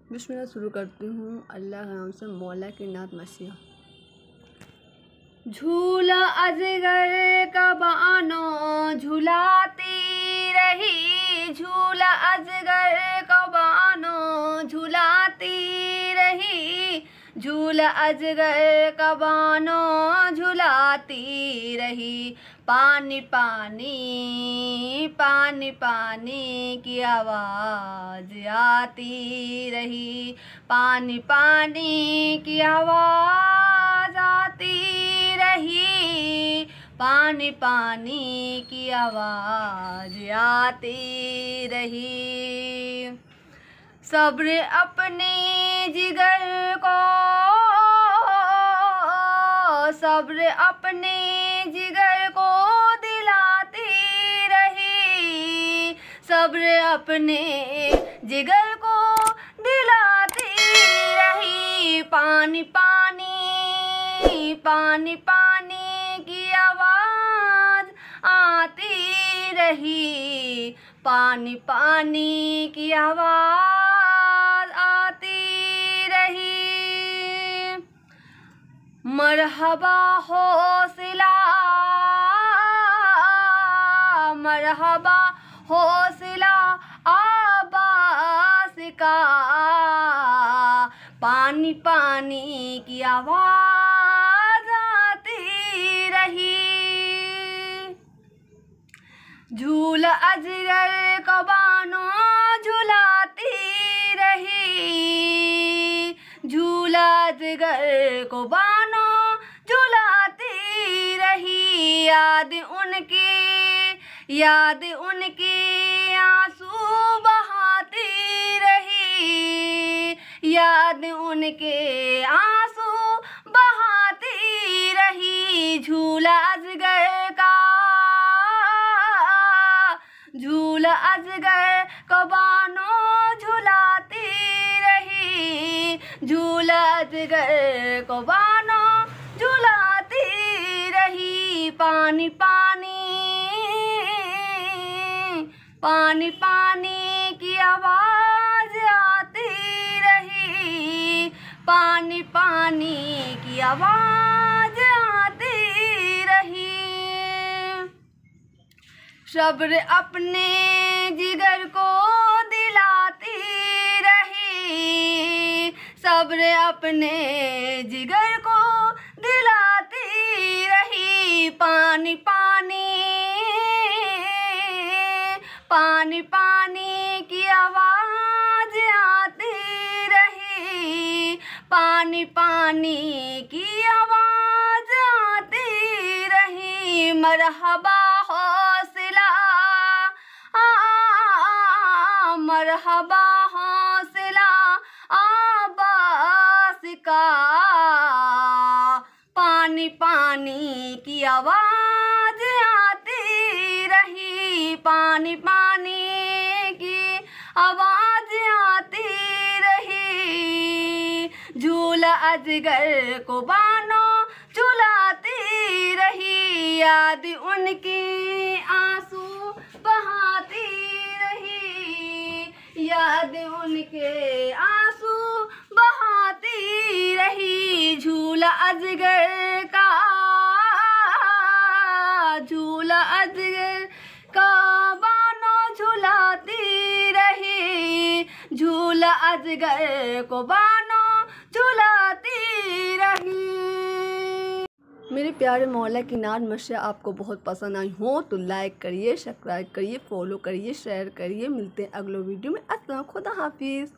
बिस्मिल्लाह शुरू करती हूँ अल्लाह के नाम से। मौला की नात मसीहा। झूला अजगर का बानो झुलाती रही, झूला अजगर का बानो झुलाती रही, झूला अजगर का बानो झुलाती रही। पानी पानी पानी पानी की आवाज़ आती रही, पानी पानी की आवाज़ आती रही, पानी पानी की आवाज़ आती रही। सब्र अपने जिगर को, सब्र अपने जिगर को दिलाती रही, सब्र अपने जिगर को दिलाती रही। पानी पानी पानी पानी की आवाज़ आती रही, पानी पानी की आवाज़ आती रही। मरहबा हौसला, मरहबा हौसला आबास का, पानी पानी की आवाज़ आती रही। झूला अजगर का बानो झुलाती रही, झूला अजगर को बानो झुलाती रही। याद उनकी आंसू बहाती रही, याद उनके आंसू बहाती रही। झूला अजगर का, झूला अजगर को बानो झुलाती रही, झूला अजगर को बानो झुलाती रही। पानी पानी पानी पानी की आवाज़ आती रही, पानी पानी की आवाज़ आती रही। सब्र अपने जिगर को दिलाती रही, सब्र अपने जिगर को दिलाती रही। पानी पानी पानी पानी की आवाज़ आती रही, पानी पानी की आवाज़ आती रही। मरहबा हौसला, मरहबा हौसला आबास का, पानी पानी की आवाज़ आती रही, पानी पानी की आवाज़ आती रही। झूला अजगर को बानो झुलाती रही, याद उनकी आंसू बहाती रही, याद उनके आंसू बहाती रही। झूला अजगर का, झूला अजगर का बानो झुलाती रही, झूला अजगर को बानो झुलाती रही। मेरे प्यारे मौला की नात मसीहा आपको बहुत पसंद आई हो तो लाइक करिए, सब्सक्राइब करिए, फॉलो करिए, शेयर करिए। मिलते हैं अगले वीडियो में। अस्सलाम, खुदा हाफिज़।